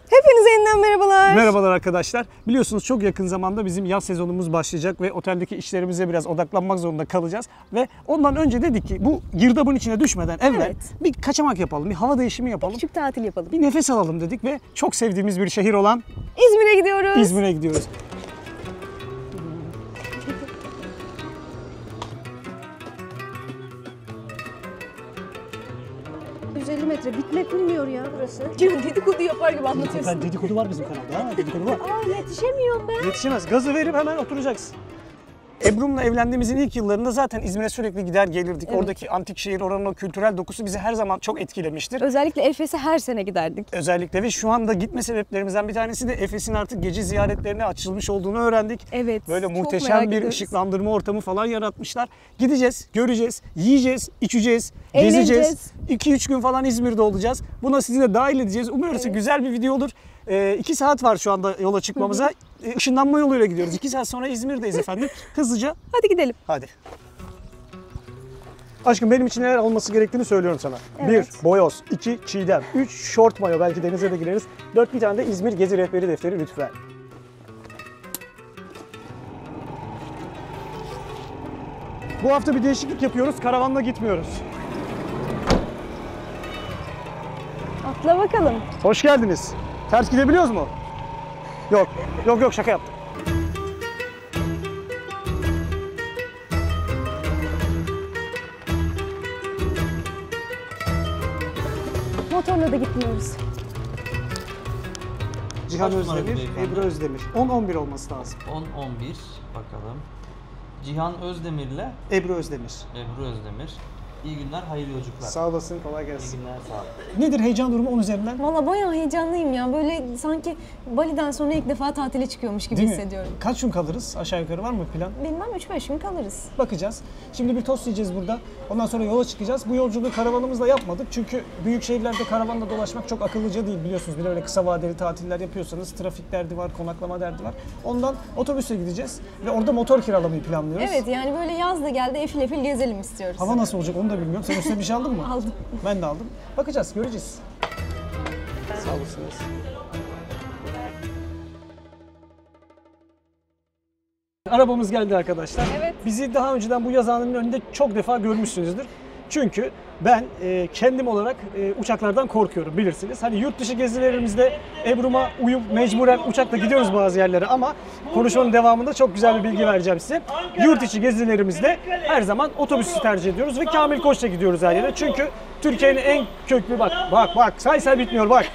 Hepinize yeniden merhabalar. Merhabalar arkadaşlar. Biliyorsunuz çok yakın zamanda bizim yaz sezonumuz başlayacak ve oteldeki işlerimize biraz odaklanmak zorunda kalacağız. Ve ondan önce dedik ki bu girdabın içine düşmeden evvel bir kaçamak yapalım, bir hava değişimi yapalım. Küçük tatil yapalım. Bir nefes alalım dedik ve çok sevdiğimiz bir şehir olan İzmir'e gidiyoruz. İzmir'e gidiyoruz. 150 metre bitmek bilmiyor ya burası. Dedikodu yapar gibi anlatıyorsun. Dedikodu var bizim kanalda. Ha? Dedikodu var. Yetişemiyorum ben. Yetişemez. Gazı verip hemen oturacaksın. Ebru'mla evlendiğimizin ilk yıllarında zaten İzmir'e sürekli gider gelirdik. Evet. Oradaki antik şehir, oranın o kültürel dokusu bizi her zaman çok etkilemiştir. Özellikle Efes'e her sene giderdik. Özellikle ve şu anda gitme sebeplerimizden bir tanesi de Efes'in artık gece ziyaretlerine açılmış olduğunu öğrendik. Evet. Böyle muhteşem bir ışıklandırma ortamı falan yaratmışlar. Gideceğiz, göreceğiz, yiyeceğiz, içeceğiz, gezeceğiz. 2-3 gün falan İzmir'de olacağız. Buna sizi de dahil edeceğiz. Umuyoruz ki güzel bir video olur. 2 saat var şu anda yola çıkmamıza. Işınlanma yoluyla gidiyoruz. 2 saat sonra İzmir'deyiz efendim. Hızlıca. Hadi gidelim. Hadi. Aşkım benim için neler olması gerektiğini söylüyorum sana. Evet. 1. Boyoz. 2. Çiğdem. 3. Şort mayo. Belki denize de gireriz. 4. Bir tane de İzmir Gezi Rehberi defteri lütfen. Bu hafta bir değişiklik yapıyoruz. Karavanla gitmiyoruz. Atla bakalım. Hoş geldiniz. Ters gidebiliyoruz mu? Yok. Yok şaka yaptım. Motorla da gitmiyoruz. Cihan Kaç numaralı Özdemir, beyefendi? Ebru Özdemir. 10-11 olması lazım. 10-11 bakalım. Cihan Özdemir'le Ebru Özdemir. Ebru Özdemir. İyi günler, hayırlı yolculuklar. Sağ olasın, kolay İyi gelsin. günler, sağ olun. Nedir heyecan durumu 10 üzerinden? Valla bayağı heyecanlıyım ya. Böyle sanki Bali'den sonra ilk defa tatile çıkıyormuş gibi Değil mi? hissediyorum. Kaç gün kalırız? Aşağı yukarı var mı plan? Bilmem 3-5 gün kalırız. Bakacağız. Şimdi bir tost yiyeceğiz burada. Ondan sonra yola çıkacağız. Bu yolculuğu karavanımızla yapmadık. Çünkü büyük şehirlerde karavanla dolaşmak çok akıllıca değil biliyorsunuz. Bir de öyle kısa vadeli tatiller yapıyorsanız trafik derdi var, konaklama derdi var. Ondan otobüsle gideceğiz ve orada motor kiralamayı planlıyoruz. Evet yani böyle yaz da geldi efil efil gezelim istiyoruz. Hava nasıl olacak onu da bilmiyorum. Sen üstüne bir şey aldın mı? Aldım. Ben de aldım. Bakacağız, göreceğiz. Sağ olasınız. Arabamız geldi arkadaşlar. Evet. Bizi daha önceden bu yazıhanın önünde çok defa görmüşsünüzdür. Çünkü ben kendim olarak uçaklardan korkuyorum bilirsiniz. Hani yurt dışı gezilerimizde Ebru'ma uyup mecburen uçakla gidiyoruz bazı yerlere ama konuşmanın devamında çok güzel bir bilgi vereceğim size. Yurt içi gezilerimizde her zaman otobüsü tercih ediyoruz ve Kamil Koç'la gidiyoruz her yere. Çünkü Türkiye'nin en köklü bak say bitmiyor bak.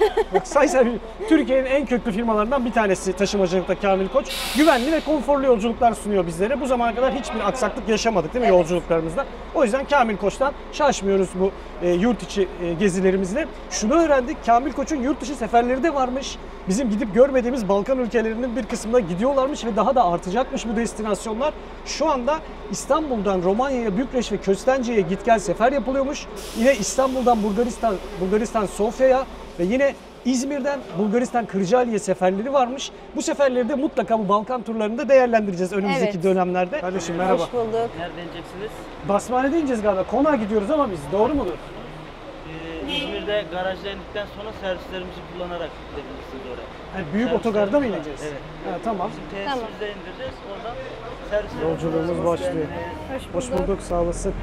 Türkiye'nin en köklü firmalarından bir tanesi taşımacılıkta Kamil Koç. Güvenli ve konforlu yolculuklar sunuyor bizlere. Bu zamana kadar hiçbir aksaklık yaşamadık değil mi yolculuklarımızda? O yüzden Kamil Koç'tan şaşmıyoruz bu yurt içi gezilerimizde. Şunu öğrendik, Kamil Koç'un yurt dışı seferleri de varmış. Bizim gidip görmediğimiz Balkan ülkelerinin bir kısmına gidiyorlarmış ve daha da artacakmış bu destinasyonlar. Şu anda İstanbul'dan Romanya'ya, Bükreş ve Köstence'ye git gel sefer yapılıyormuş. Yine İstanbul'dan Bulgaristan Sofya'ya ve yine İzmir'den Bulgaristan Kırcaaliye seferleri varmış. Bu seferleri de mutlaka bu Balkan turlarında değerlendireceğiz önümüzdeki dönemlerde. Kardeşim merhaba. Hoş bulduk. Nereden ineceksiniz? Basmane'de ineceğiz galiba. Konağa gidiyoruz ama biz. Doğru mudur? İzmir'de garajda indikten sonra servislerimizi kullanarak gidebilirsiniz oraya. Yani büyük Servislerimiz otogarda mı var. ineceğiz? Evet. Ha, tamam. Bizim tesisimizde indireceğiz. Oradan servislerimizi Yolculuğumuz başlıyor. Hoş bulduk. Sağ olasın.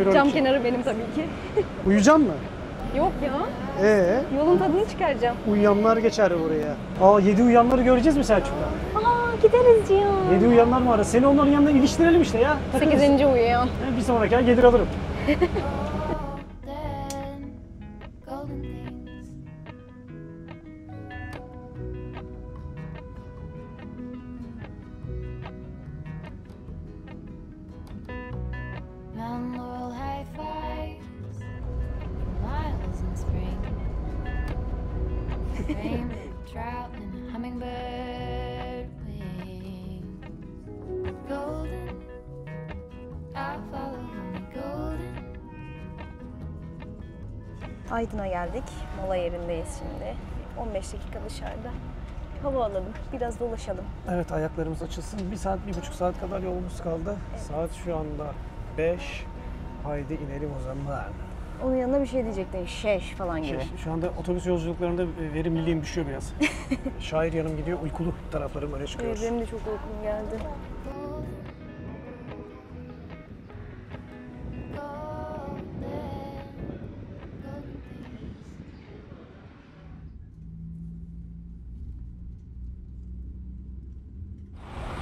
11-12. Cam kenarı benim tabii ki. Uyuyacak mı? Yok ya. Yolun tadını çıkaracağım. Uyuyanlar geçer buraya. 7 uyuyanları göreceğiz mi Selçuk'ta? Gideriz Cihan. 7 uyuyanlar mı var? Seni onların yanına iliştirelim işte ya. Takılırız. 8. uyuyan. Bir sonraki ay gelir alırım. Golden things. Mount Laurel high fives, miles in spring. Rain, trout, and hummingbird wings. Golden, I'll follow only golden. Aydın'a geldik. Mola yerindeyiz şimdi. 15 dakika dışarıda. Hava alalım, biraz dolaşalım. Evet, ayaklarımız açılsın. 1 saat, 1,5 saat kadar yolumuz kaldı. Evet. Saat şu anda 5. Haydi inelim o zaman. Onun yanına bir şey diyecektin. Şeş falan gibi. Şu anda otobüs yolculuklarında verimliliğim düşüyor biraz. Şair yanım gidiyor, uykulu taraflarım öne çıkıyor. Evet, benim de çok uykum geldi.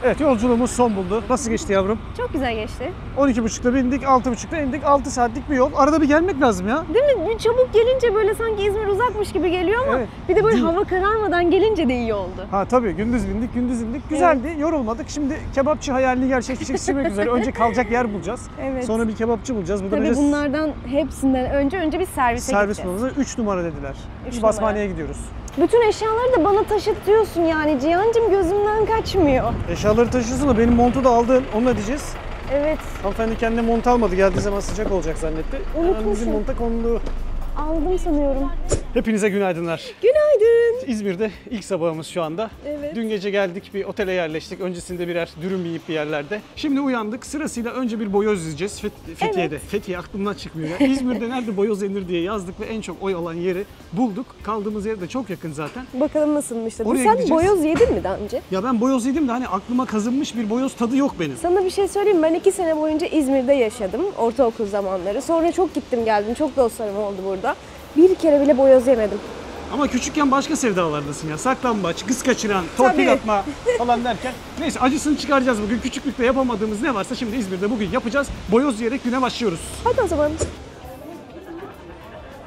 Evet, yolculuğumuz son buldu. Nasıl geçti yavrum? Çok güzel geçti. 12.30'da bindik, 6.30'da indik. 6 saatlik bir yol. Arada bir gelmek lazım ya. Değil mi? Bir çabuk gelince böyle sanki İzmir uzakmış gibi geliyor ama Evet. bir de böyle Değil. hava kararmadan gelince de iyi oldu. Ha tabii, gündüz bindik, gündüz indik. Güzeldi, yorulmadık. Şimdi kebapçı hayalini gerçekleştirmek üzere. Önce kalacak yer bulacağız. Evet. Sonra bir kebapçı bulacağız. Buradan Tabii önce bunlardan hepsinden önce bir servise servis gideceğiz. bulacağız. 3 numara dediler. Üç Bir numara. basmaneye gidiyoruz. Bütün eşyaları da bana taşıtıyorsun yani. Cihan'cığım gözümden kaçmıyor. Eşyaları taşıyorsun da benim montu da aldın. Onu da diyeceğiz. Evet, Hanımefendi kendine mont almadı. Geldiği zaman sıcak olacak zannetti. Hemen bizim Unutmuşum. monta kondu. aldım sanıyorum. Hepinize günaydınlar. Günaydın. İzmir'de ilk sabahımız şu anda. Evet. Dün gece geldik, bir otele yerleştik. Öncesinde birer dürüm yiyip bir yerlerde. Şimdi uyandık. Sırasıyla önce bir boyoz yiyeceğiz. Fethiye'de. Fethiye aklımdan çıkmıyor ya. İzmir'de nerede boyoz yenir diye yazdık ve en çok oy alan yeri bulduk. Kaldığımız yer de çok yakın zaten. Bakalım nasılmış tadı. Oraya Sen gideceğiz. boyoz yedin mi daha önce? Ya ben boyoz yedim de hani aklıma kazınmış bir boyoz tadı yok benim. Sana bir şey söyleyeyim mi? Ben 2 sene boyunca İzmir'de yaşadım. Ortaokul zamanları. Sonra çok gittim geldim. Çok dostlarım oldu burada. Bir kere bile boyoz yemedim. Ama küçükken başka sevdalardasın ya. Saklambaç, kız kaçıran, torpil Tabii. atma falan derken. Neyse acısını çıkaracağız bugün. Küçüklükte yapamadığımız ne varsa şimdi İzmir'de bugün yapacağız. Boyoz yiyerek güne başlıyoruz. Hadi o zaman.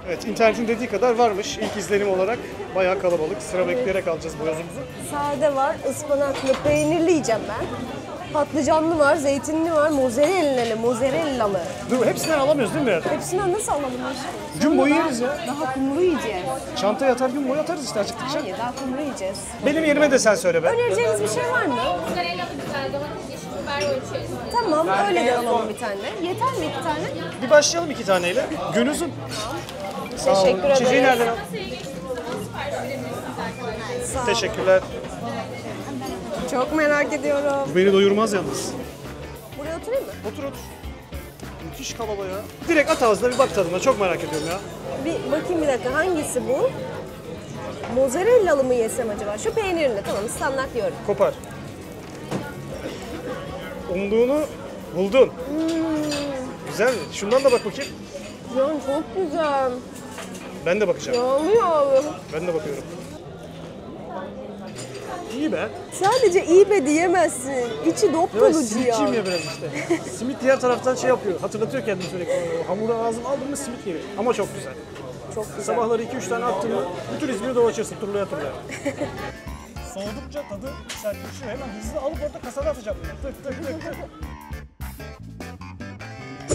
Evet, internetin dediği kadar varmış. İlk izlenim olarak bayağı kalabalık. Sıra bekleyerek alacağız boyozumuzu. Sade var, ıspanaklı, peynirli yiyeceğim ben. Patlıcanlı var, zeytinli var, mozzarellalı. Dur, hepsinden alamıyoruz değil mi Berat? Hepsinden nasıl alalım aşkım? Gün boyu yeriz ya. Daha kumru yiyeceğiz. Çantaya atar gün boyu atarız işte acıktıkça. Hayır, daha kumru yiyeceğiz. Benim yerime de sen söyle be. Önereceğiniz bir şey var mı? Tamam, öyle de alalım bir tane. Yeter mi 2 tane? Bir başlayalım 2 taneyle. Gün uzun. Sağ olun. Teşekkür İçeceği ederim. nereden al? Teşekkürler. Çok merak ediyorum. Bu beni doyurmaz yalnız. Buraya oturayım mı? Otur otur. Müthiş kebaba ya. Direkt at ağzına bir bak tadına. Çok merak ediyorum ya. Bir bakayım bir dakika, hangisi bu? Mozzarellalı mı yesem acaba? Şu peynirli, tamam standart yiyorum. Kopar. Umduğunu buldun. Güzel mi? Şundan da bak bakayım. Can çok güzel. Ben de bakacağım. Yanıyor. Ben de bakıyorum. İyi be. Sadece iyi be diyemezsin. İçi dop Evet, dolu simitçiyim Cihan. ya biraz işte. Simit diğer taraftan şey yapıyor, hatırlatıyor kendini sürekli. O hamuru ağzıma aldım mı simit gibi. Ama çok güzel. Çok güzel. Sabahları 2-3 tane attın mı bütün İzmir'i dolaşırsın turlaya turlaya. Soğudukça tadı sertleşiyor. Hemen hızlı alıp orada kasada atacağım. Tık tık tık tık.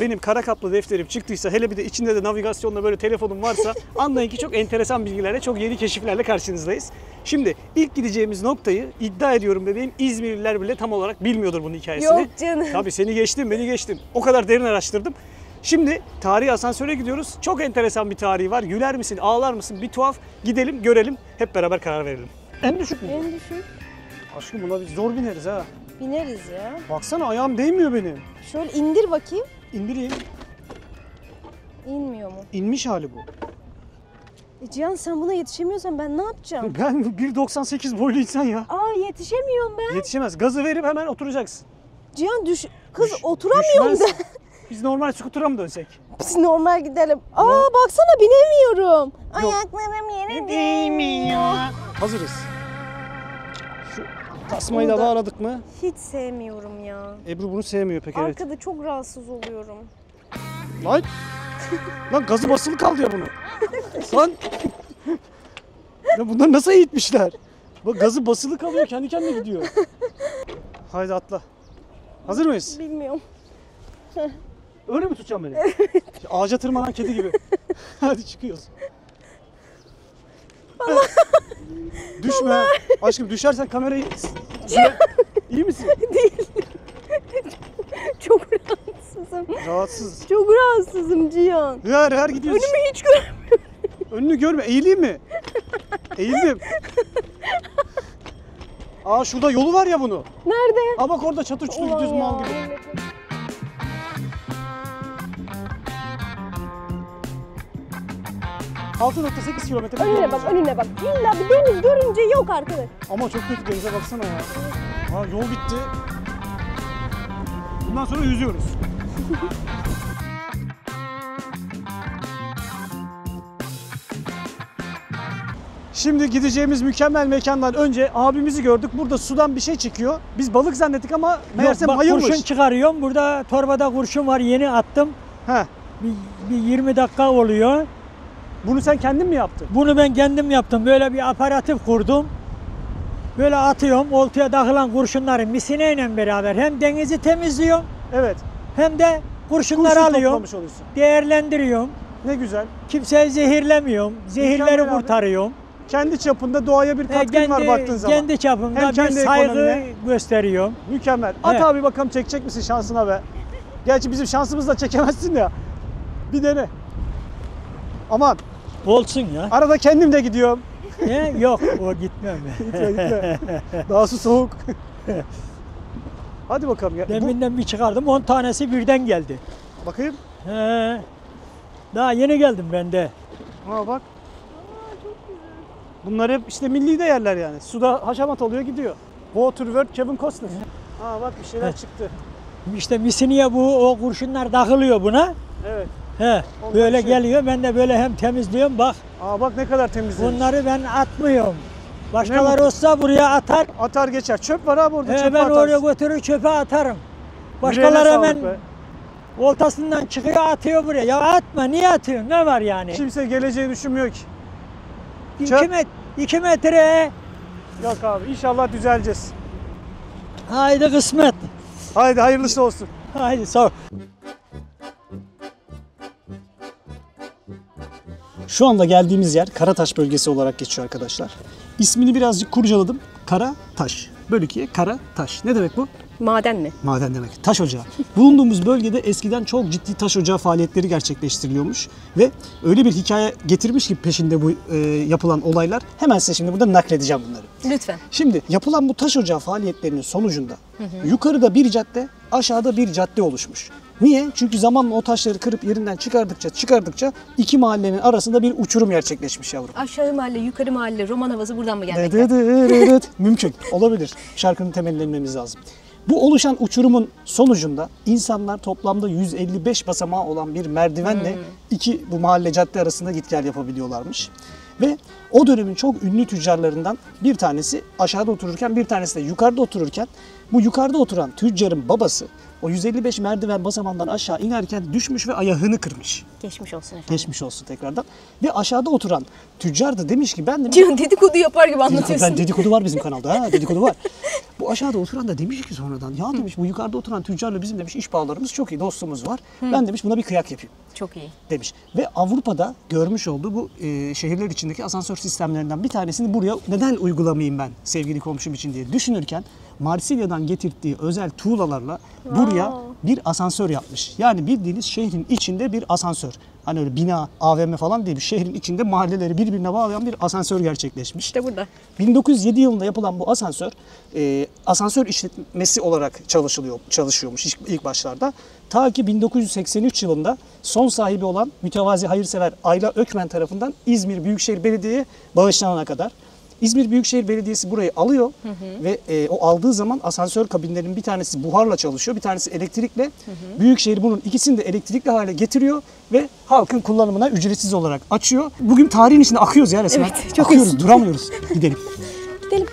Benim kara kaplı defterim çıktıysa, hele bir de içinde de navigasyonla böyle telefonum varsa anlayın ki çok enteresan bilgilerle, çok yeni keşiflerle karşınızdayız. Şimdi ilk gideceğimiz noktayı iddia ediyorum bebeğim, İzmirliler bile tam olarak bilmiyordur bunun hikayesini. Yok canım. Tabii seni geçtim, beni geçtim. O kadar derin araştırdım. Şimdi tarihi asansöre gidiyoruz. Çok enteresan bir tarihi var. Güler misin, ağlar mısın? Bir tuhaf. Gidelim, görelim. Hep beraber karar verelim. En düşük mü? En düşük. Aşkım buna biz zor bineriz ha. Bineriz ya. Baksana ayağım değmiyor benim. Şöyle indir bakayım. İndireyim. İnmiyor mu? İnmiş hali bu. Cihan sen buna yetişemiyorsan ben ne yapacağım? Ben 1.98 boylu insan ya. Aa yetişemiyorum ben. Yetişemez. Gazı verip hemen oturacaksın. Cihan Kız oturamıyorum Düşmez. da. Biz normal skutura mı dönsek? Biz normal gidelim. Aa baksana binemiyorum. Ayaklarım yere değmiyor. Hazırız. Şu tasmayı da Bunu da- bağladık mı? Hiç sevmiyorum ya. Ebru bunu sevmiyor pek evet. Arkada çok rahatsız oluyorum. Lan! Lan gazı basılı kaldı ya bunu. Lan! Ya bunları nasıl eğitmişler? Bak gazı basılı kalıyor, kendi kendine gidiyor. Haydi atla. Hazır mıyız? Bilmiyorum. Öyle mi tutacağım beni? Ağaca tırmanan kedi gibi. Hadi çıkıyoruz. Düşme. Aşkım düşersen kamerayı... İyi misin? Çok rahatsızım. Rahatsız. Çok rahatsızım Cihan. Her gidiyoruz. Önümü hiç görmüyorum. Önünü görme. Eğileyim mi? Eğildim. Aa şurada yolu var ya bunu. Nerede? Aa bak orada çatır çutur gidiyoruz Ulan mal ya. gibi. 6.8 kilometre. Önüne bak, önüne bak. İlla bir deniz görünce yok arkadaş. Ama çok kötü, denize baksana ya. Ha, yol bitti. Bundan sonra yüzüyoruz. Şimdi gideceğimiz mükemmel mekandan önce abimizi gördük. Burada sudan bir şey çıkıyor. Biz balık zannettik ama meğerse Yok, bak, mayılmış. kurşun çıkarıyorum. Burada torbada kurşun var. Yeni attım. He. Bir 20 dakika oluyor. Bunu sen kendin mi yaptın? Bunu ben kendim yaptım. Böyle bir aparatif kurdum. Böyle atıyorum. Oltaya takılan kurşunları misineyle beraber hem denizi temizliyorum Evet. hem de kurşunları Kurşun alıyorum. toplamış oluyorsun. Değerlendiriyorum. Ne güzel. Kimseyi zehirlemiyorum. Zehirleri Mükemmel abi. kurtarıyorum. Kendi çapında doğaya bir katkın var baktığın zaman. Kendi çapımda Hem bir kendi saygı ekonomine. gösteriyorum. Mükemmel. At Evet. abi bakalım çekecek misin şansına be. Gerçi bizim şansımızla çekemezsin ya. Bir dene. Aman Olsun ya. arada kendim de gidiyorum. Yok o gitmem. Gitme gitme. Daha su soğuk. Hadi bakalım ya. Deminden bir çıkardım 10 tanesi birden geldi. Bakayım. He. Daha yeni geldim ben de. Ha bak. Bunlar hep işte milli değerler yani. Suda haşamat oluyor gidiyor. Waterworld Kevin Costner. Ha bak bir şeyler çıktı. İşte misiniye bu o kurşunlar takılıyor buna. Evet. He. Ondan Böyle şey- geliyor ben de böyle hem temizliyorum bak. Aa bak ne kadar temizlemiş. Bunları ben atmıyorum. Başkaları mutlu. olsa buraya atar. Atar geçer. Çöp var abi orada. He, Çöpe ben oraya atarsın. götürür çöpe atarım. Yüreğine Başkaları sağlık hemen be. oltasından çıkıyor atıyor buraya. Ya atma niye atıyorsun ne var yani? Kimse geleceği düşünmüyor ki. 2 metre. Yok abi inşallah düzeleceğiz. Haydi kısmet. Haydi hayırlısı olsun. Haydi sağ ol. Şu anda geldiğimiz yer Karataş bölgesi olarak geçiyor arkadaşlar. İsmini birazcık kurcaladım. Karataş. Bölü 2'ye Karataş. Ne demek bu? Maden mi? Maden demek. Taş ocağı. Bulunduğumuz bölgede eskiden çok ciddi taş ocağı faaliyetleri gerçekleştiriliyormuş. Ve öyle bir hikaye getirmiş ki peşinde bu yapılan olaylar. Hemen size şimdi burada nakledeceğim bunları. Lütfen. Şimdi yapılan bu taş ocağı faaliyetlerinin sonucunda yukarıda bir cadde, aşağıda bir cadde oluşmuş. Niye? Çünkü zamanla o taşları kırıp yerinden çıkardıkça iki mahallenin arasında bir uçurum gerçekleşmiş yavrum. Aşağı mahalle, yukarı mahalle, roman havası buradan mı gelmekte? Evet, mümkün. Olabilir. Şarkının temelini inmemiz lazım. Bu oluşan uçurumun sonucunda insanlar toplamda 155 basamağı olan bir merdivenle bu mahalle cadde arasında git gel yapabiliyorlarmış. Ve o dönemin çok ünlü tüccarlarından bir tanesi aşağıda otururken bir tanesi de yukarıda otururken bu yukarıda oturan tüccarın babası o 155 merdiven basamağından aşağı inerken düşmüş ve ayağını kırmış. Geçmiş olsun efendim. Geçmiş olsun tekrardan. Ve aşağıda oturan tüccar da demiş ki ben de Cihan dedikodu yapar gibi anlatıyorsun. ben dedikodu var bizim kanalda. Ha, dedikodu var. Bu aşağıda oturan da demiş ki sonradan ya demiş bu yukarıda oturan tüccarla bizim demiş iş bağlarımız çok iyi, dostluğumuz var. Ben demiş buna bir kıyak yapayım Çok iyi. demiş. Ve Avrupa'da görmüş olduğu bu şehirler içindeki asansör sistemlerinden bir tanesini buraya neden uygulamayayım ben sevgili komşum için diye düşünürken Marsilya'dan getirdiği özel tuğlalarla buraya bir asansör yapmış. Yani bildiğiniz şehrin içinde bir asansör. Hani öyle bina, AVM falan değil. Şehrin içinde mahalleleri birbirine bağlayan bir asansör gerçekleşmiş. İşte burada. 1907 yılında yapılan bu asansör, asansör işletmesi olarak çalışıyormuş ilk başlarda. Ta ki 1983 yılında son sahibi olan mütevazi hayırsever Ayla Ökmen tarafından İzmir Büyükşehir Belediye'ye bağışlanana kadar. İzmir Büyükşehir Belediyesi burayı alıyor ve o aldığı zaman asansör kabinlerinin bir tanesi buharla çalışıyor, bir tanesi elektrikle. Büyükşehir bunun ikisini de elektrikli hale getiriyor ve halkın kullanımına ücretsiz olarak açıyor. Bugün tarihin içinde akıyoruz ya resmen. Evet, çok akıyoruz, hızlı. duramıyoruz. Gidelim. Gidelim.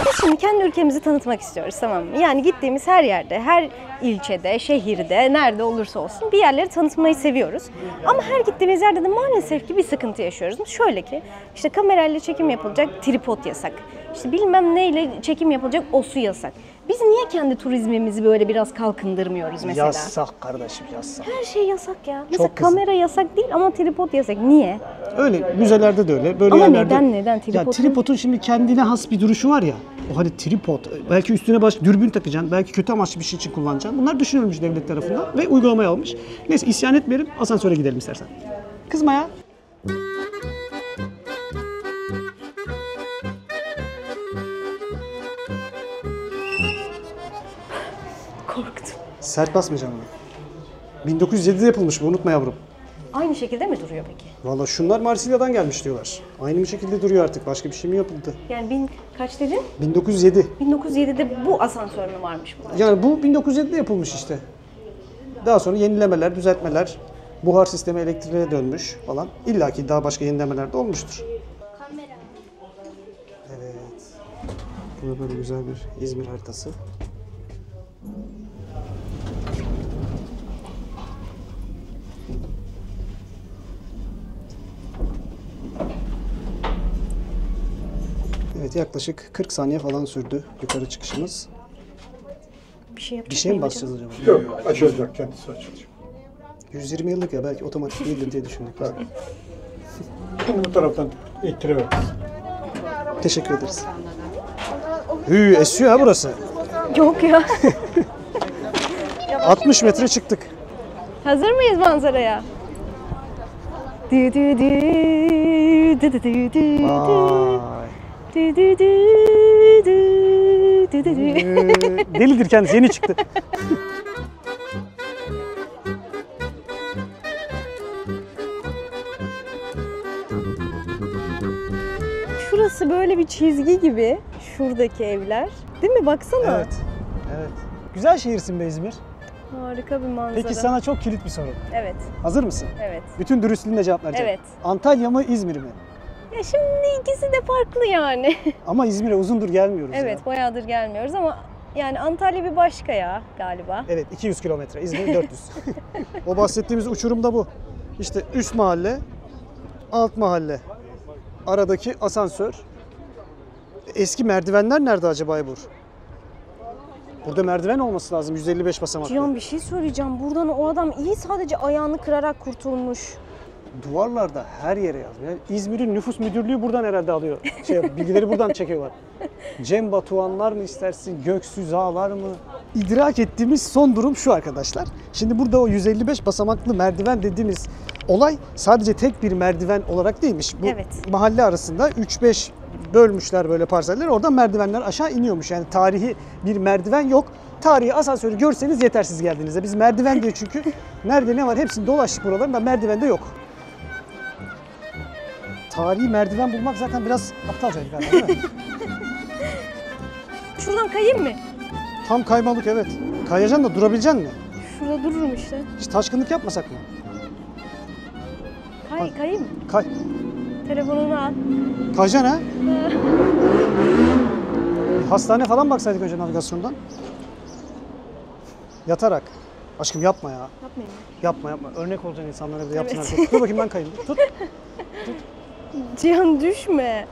Biz şimdi kendi ülkemizi tanıtmak istiyoruz, tamam mı? Yani gittiğimiz her yerde, her ilçede, şehirde, nerede olursa olsun bir yerleri tanıtmayı seviyoruz. Ama her gittiğimiz yerde de maalesef ki bir sıkıntı yaşıyoruz. Şöyle ki, işte kamerayla çekim yapılacak, tripod yasak. İşte bilmem neyle çekim yapılacak, o su yasak. Biz niye kendi turizmimizi böyle biraz kalkındırmıyoruz mesela? Yasak kardeşim, yasak. Her şey yasak ya. Mesela Çok kızım. kamera yasak değil ama tripod yasak. Niye? Öyle, müzelerde de öyle. Böyle Ama yerlerde. neden Ya tripodun? tripodun şimdi kendine has bir duruşu var ya. O hani tripod, belki üstüne dürbün takacaksın, belki kötü amaçlı bir şey için kullanacaksın. Bunlar düşünülmüş devlet tarafından ve uygulamaya almış. Neyse isyan etmeyelim, asansöre gidelim istersen. Kızma ya. Korktum. Sert basmayacağım bunu. 1907'de yapılmış bu, unutma yavrum. Aynı şekilde mi duruyor peki? Valla şunlar Marsilya'dan gelmiş diyorlar. Aynı bir şekilde duruyor artık. Başka bir şey mi yapıldı? Yani kaç dedin? 1907. 1907'de bu asansör mü varmış burada? Yani bu 1907'de yapılmış işte. Daha sonra yenilemeler, düzeltmeler, buhar sistemi elektriğe dönmüş falan. İlla ki daha başka yenilemeler de olmuştur. Evet. Burada böyle güzel bir İzmir haritası. Evet, yaklaşık 40 saniye falan sürdü yukarı çıkışımız. Bir şey yapacak Bir şey mi mıyım basacağız acaba? Yok, açılacak, kendisi açılacak. 120 yıllık ya, belki otomatik değildir diye düşündük. Şimdi bu taraftan ittirebiliriz. Teşekkür ederiz. Esiyor ha burası. acaba? Yok ya. 60 metre çıktık. Hazır mıyız manzaraya? Dü dü dü, dü dü dü dü, Vay. dü dü dü, dü dü dü. Delidir kendisi, yeni çıktı. Şurası böyle bir çizgi gibi. Şuradaki evler. Değil mi? Baksana. Evet. Evet. Güzel şehirsin be İzmir. Harika bir manzara. Peki sana çok kilit bir soru. Evet, Hazır mısın? evet. Bütün dürüstlüğünle cevap vereceksin. Evet. Antalya mı, İzmir mi? Ya şimdi ikisi de farklı yani. Ama İzmir'e uzundur gelmiyoruz Evet, ya. bayağıdır gelmiyoruz ama yani Antalya bir başka ya galiba. Evet, 200 kilometre, İzmir 400. O bahsettiğimiz uçurum da bu. İşte üst mahalle, alt mahalle. Aradaki asansör. Eski merdivenler nerede acaba Ebur? Burada merdiven olması lazım, 155 basamaklı. Cihan bir şey söyleyeceğim. Buradan o adam iyi sadece ayağını kırarak kurtulmuş. Duvarlarda her yere yazmıyor. Yani İzmir'in nüfus müdürlüğü buradan herhalde alıyor. Bilgileri buradan çekiyorlar. Cem Batuhanlar mı istersin, Göksüz Ağalar mı? İdrak ettiğimiz son durum şu arkadaşlar. Şimdi burada o 155 basamaklı merdiven dediğimiz olay sadece tek bir merdiven olarak değilmiş. Bu Evet. mahalle arasında 3-5 bölmüşler böyle parseller. Oradan merdivenler aşağı iniyormuş. Yani tarihi bir merdiven yok. Tarihi asansörü görseniz yeter siz geldiğinizde. Biz merdiven diye çünkü nerede ne var hepsini dolaştık buraların da merdivende yok. Tarihi merdiven bulmak zaten biraz aptalca galiba değil mi? Şuradan kayayım mı? Tam kaymalık evet. Kayacaksın da durabileceksin mi? Şurada dururum işte. Hiç taşkınlık yapmasak mı? Kayayım mı? Kay. Telefonunu al. Kayacaksın ha? Bir hastane falan baksaydık önce navigasyondan. Yatarak. Aşkım yapma ya. Yapmayayım. Yapma yapma. Örnek olacaksın insanlara bir de yapsınlar. Dur bakayım ben kayayım. Tut. Cihan düşme.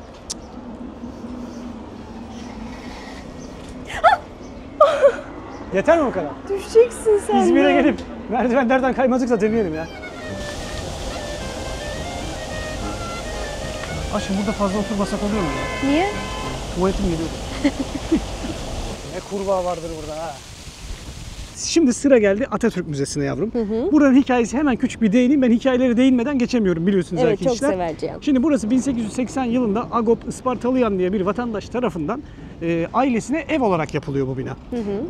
Yeter mi o kadar? Düşeceksin sen İzmir'e de. gelip merdivenlerden kaymadıksa demeyelim ya. Aşkım burada fazla oturmasak oluyor mu ya? Niye? Tuvaletim geliyordu. Ne kurbağa vardır burada ha. Şimdi sıra geldi Atatürk Müzesi'ne yavrum. Buranın hikayesi hemen küçük bir değineyim. Ben hikayelere değinmeden geçemiyorum biliyorsunuz Evet, çok arkadaşlar. sever Cihan. Şimdi burası 1880 yılında Agop Ispartalıyan diye bir vatandaş tarafından ailesine ev olarak yapılıyor bu bina.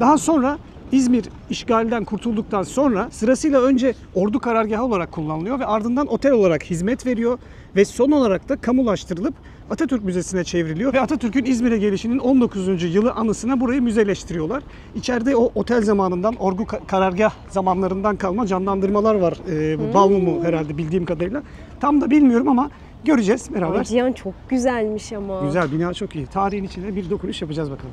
Daha sonra İzmir işgalden kurtulduktan sonra sırasıyla önce ordu karargahı olarak kullanılıyor ve ardından otel olarak hizmet veriyor ve son olarak da kamulaştırılıp Atatürk Müzesi'ne çevriliyor ve Atatürk'ün İzmir'e gelişinin 19. yılı anısına burayı müzeleştiriyorlar. İçeride o otel zamanından, ordu karargah zamanlarından kalma canlandırmalar var. Bu Balmumu herhalde bildiğim kadarıyla. Tam da bilmiyorum ama göreceğiz beraber. Ay Cihan çok güzelmiş ama. Güzel, bina çok iyi. Tarihin içine bir dokunuş yapacağız bakalım.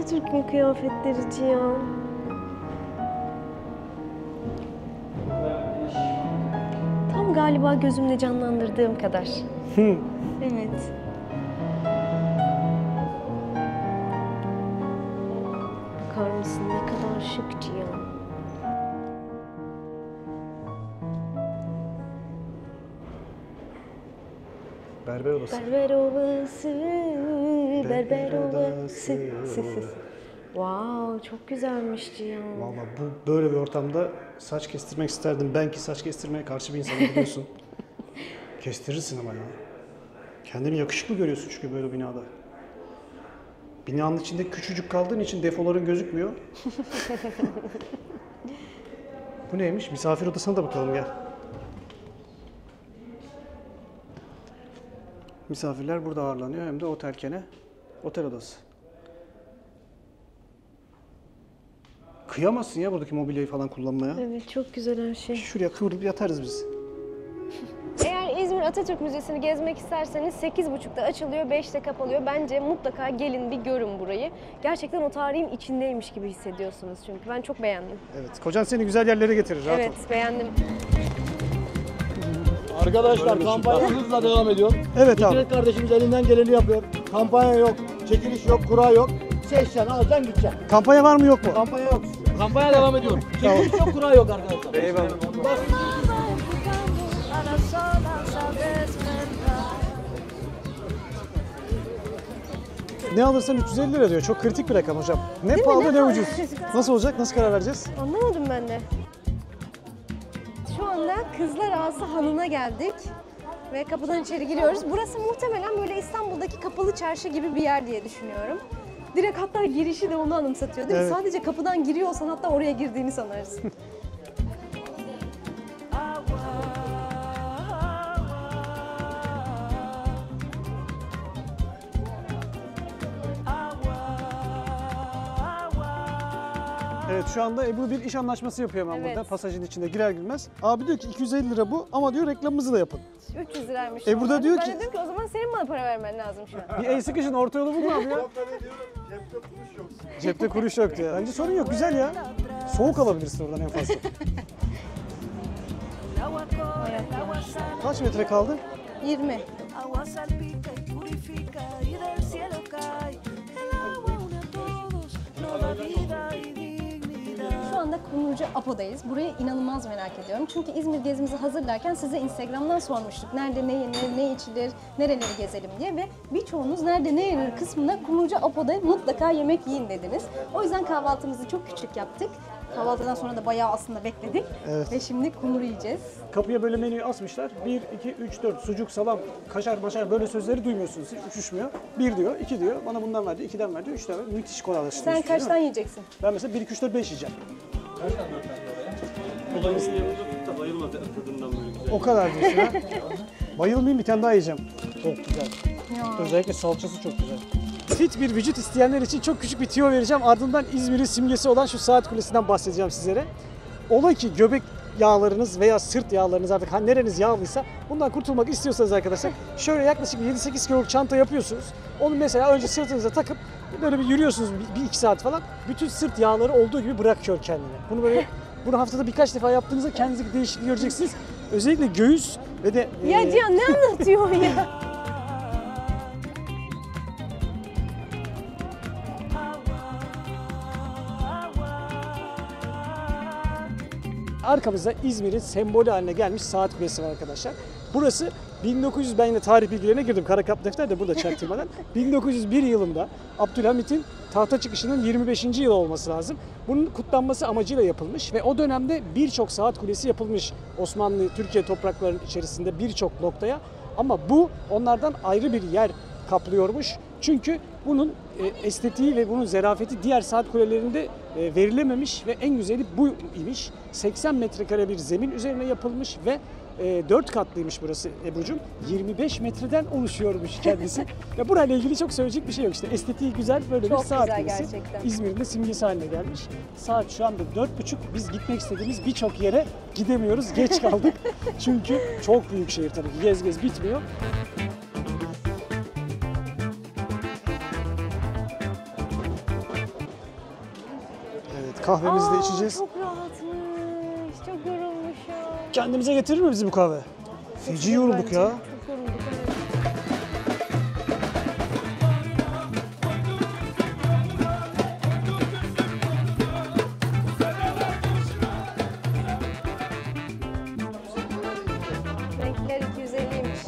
Atatürk'ün kıyafetleri Cihan. Tam galiba gözümle canlandırdığım kadar. Evet. Bakar mısın ne kadar şık Cihan. Berber odası. Berber ovası, berber ovası. Wow, çok güzelmiş Cihan. Vallahi bu böyle bir ortamda saç kestirmek isterdim. Ben ki saç kestirmeye karşı bir insanım biliyorsun. Kestirirsin ama ya. Kendini yakışıklı görüyorsun çünkü böyle binada. Binanın içinde küçücük kaldığın için defoların gözükmüyor. Bu neymiş? Misafir odasına da bakalım gel. Misafirler burada ağırlanıyor hem de otelkene. Otel odası. Kıyamazsın ya buradaki mobilyayı falan kullanmaya. Evet, çok güzel her şey. Şuraya kıvrılıp yatarız biz. Eğer İzmir Atatürk Müzesi'ni gezmek isterseniz 8.30'da açılıyor, 5'te kapalıyor. Bence mutlaka gelin bir görün burayı. Gerçekten o tarihin içindeymiş gibi hissediyorsunuz çünkü. Ben çok beğendim. Evet, kocan seni güzel yerlere getirir. Rahat Evet, ol. beğendim. Arkadaşlar kampanya hızla devam ediyor. Evet abi. Fikret kardeşimiz elinden geleni yapıyor. Kampanya yok, çekiliş yok, kura yok. Seçeceksin, alacaksın, gideceksin. Kampanya var mı yok mu? Kampanya yok. Kampanya devam ediyor. Çekiliş yok, kura yok arkadaşlar. Eyvallah. Ne alırsan 350 lira diyor. Çok kritik bir rakam hocam. Ne Değil mi? pahalı Ne ne pahalı? ucuz. Nasıl olacak? Nasıl karar vereceğiz? Anlamadım ben de. Şu anda Kızlar Ağası Hanı'na geldik. Ve kapıdan içeri giriyoruz. Burası muhtemelen böyle İstanbul'daki kapalı çarşı gibi bir yer diye düşünüyorum. Direkt hatta girişi de onu anımsatıyor değil mi? Evet. Sadece kapıdan giriyorsan hatta oraya girdiğini sanarsın. Evet şu anda Ebru bir iş anlaşması yapıyor hemen Evet. burada. Pasajın içinde girer girmez. Abi diyor ki 250 lira bu ama diyor reklamımızı da yapın. 300 liraymış. Burada normalde. diyor ben ki- de diyorum ki o zaman senin bana para vermen lazım şu an. Bir el sıkışın orta yolu bulun abi ya. Cepte kuruş yok diyor. Bence sorun yok güzel ya. Soğuk alabilirsin oradan en fazla. Kaç metre kaldı? 20. Agua salpica y purifica y del cielo cae el agua une a todos, nos da vida y dignidad. Şu anda Kumrucu Apo'dayız. Burayı inanılmaz merak ediyorum. Çünkü İzmir gezimizi hazırlarken size Instagram'dan sormuştuk. Nerede ne yenir, ne içilir, nereleri gezelim diye ve birçoğunuz nerede ne yenir kısmında Kumrucu Apo'da mutlaka yemek yiyin dediniz. O yüzden kahvaltımızı çok küçük yaptık. Kahvaltıdan sonra da bayağı aslında bekledik. Evet. Ve şimdi kumru yiyeceğiz. Kapıya böyle menüyü asmışlar. 1, 2, 3, 4 sucuk, salam, kaşar, maşar böyle sözleri duymuyorsunuz. Hiç uçuşmuyor. 1 diyor, 2 diyor. Bana bundan verdi, 2'den verdi, 3'ten verdi. Müthiş kolaylaştırıyor. Sen kaçtan yiyeceksin? Ben mesela 1, 2, 3, 4, 5 yiyeceğim. O kadar diyorsun ha. Bayılmayayım bir tane daha yiyeceğim. Çok güzel. Özellikle salçası çok güzel. Fit bir vücut isteyenler için çok küçük bir tüyo vereceğim. Ardından İzmir'in simgesi olan şu saat kulesinden bahsedeceğim sizlere. Ola ki göbek yağlarınız veya sırt yağlarınız artık nereniz yağlıysa bundan kurtulmak istiyorsanız arkadaşlar şöyle yaklaşık 7-8 kiloluk çanta yapıyorsunuz. Onu mesela önce sırtınıza takıp böyle bir yürüyorsunuz 1-2 saat falan. Bütün sırt yağları olduğu gibi bırakıyor kendini. Bunu haftada birkaç defa yaptığınızda kendinizdeki değişikliği göreceksiniz. Özellikle göğüs ve de Ya Cihan ne anlatıyor ya? arkamızda İzmir'in sembolü haline gelmiş saat kulesi var arkadaşlar. Burası 1900, ben yine tarih bilgilerine girdim. Karakap defter de burada çaktırmadan. 1901 yılında Abdülhamit'in tahta çıkışının 25. yılı olması lazım. Bunun kutlanması amacıyla yapılmış ve o dönemde birçok saat kulesi yapılmış Osmanlı, Türkiye topraklarının içerisinde birçok noktaya. Ama bu onlardan ayrı bir yer kaplıyormuş. Çünkü bunun estetiği ve bunun zerafeti diğer saat kulelerinde verilememiş ve en güzeli bu imiş. 80 metrekare bir zemin üzerine yapılmış ve 4 katlıymış burası Ebru'cum. 25 metreden oluşuyormuş kendisi. Ve burayla ilgili çok söyleyecek bir şey yok işte. Estetiği güzel böyle Çok bir saat güzel kulesi. gerçekten. İzmir'in de simgesi haline gelmiş. Saat şu anda 4.30. Biz gitmek istediğimiz birçok yere gidemiyoruz. Geç kaldık. Çünkü çok büyük şehir tabii ki. Gez gez bitmiyor. Kahvemizi de içeceğiz. Çok rahatmış. Çok yorulmuş ya. Kendimize getirir mi bizi bu kahve? Feci yorulduk Bence. ya. Çok yorulduk, evet. Renkler 250'ymiş.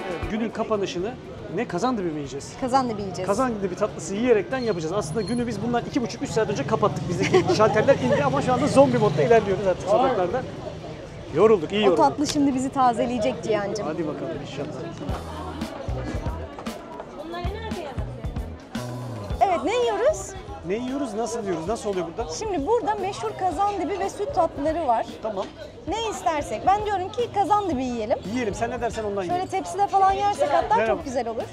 Evet, günün kapanışını ne kazandibi mi yiyeceğiz? Kazandibi yiyeceğiz. Kazandibi tatlısı yiyerekten yapacağız. Aslında günü biz bundan 2,5-3 saat önce kapattık. Bizdeki şalterler indi ama şu anda zombi modda ilerliyoruz artık sokaklarda. Yorulduk, iyi O yorulduk. tatlı şimdi bizi tazeleyecek Cihan'cığım. Hadi bakalım inşallah. Evet, ne yiyoruz? Ne yiyoruz, nasıl yiyoruz, nasıl oluyor burada? Şimdi burada meşhur kazandibi ve süt tatlıları var. Tamam, Ne istersek. Ben diyorum ki kazandibi yiyelim. yiyelim. Sen ne dersen ondan Şöyle yiyelim. tepside falan yersek hatta Merhaba. çok güzel olur.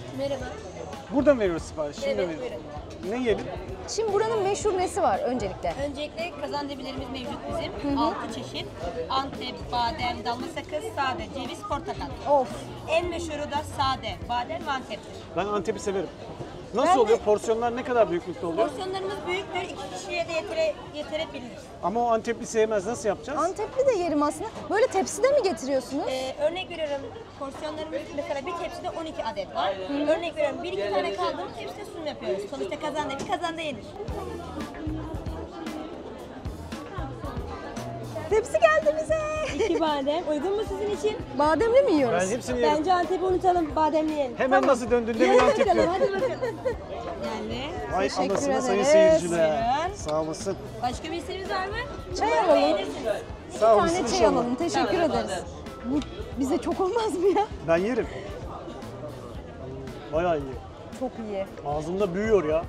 Buradan mı veriyoruz sipariş? Şimdi mi veriyoruz? Ne yiyelim? Şimdi buranın meşhur nesi var öncelikle? Öncelikle kazandibilerimiz mevcut bizim. 6 çeşit. Antep, badem, damla sakız, sade, ceviz, portakal. Of. En meşhuru da sade, badem ve Antep'tir. Ben Antep'i severim. Nasıl Ben de- oluyor? Porsiyonlar ne kadar büyüklükte oluyor? Porsiyonlarımız büyüktür, 2 kişiye de yetirebilir. Ama o Antepli sevmez. Nasıl yapacağız? Antepli de yerim aslında. Böyle tepside mi getiriyorsunuz? Örnek veriyorum, porsiyonlarımız mesela bir tepside 12 adet var. Örnek veriyorum, 1-2 tane kaldı mı tepside sunum yapıyoruz. Sonuçta kazanda yenir. Tepsi geldi bize. 2 badem, uygun mu sizin için? Bademli mi yiyoruz? Ben hepsini yerim. Bence Antep'i unutalım, bademli yiyelim. Hemen nasıl döndün demin Antep diyor. Hadi bakalım. Yani Vay Teşekkür anasını sayın ederiz. seyirciler. Buyurun. Sağ olasın. başka bir isteğiniz var mı? Çay alalım. Beğenirsiniz. Bir Sağ olasın tane çay inşallah. alalım. Teşekkür ederiz. Bu bize çok olmaz mı ya? Ben yerim. Bayağı iyi. Çok iyi. Ağzımda büyüyor ya.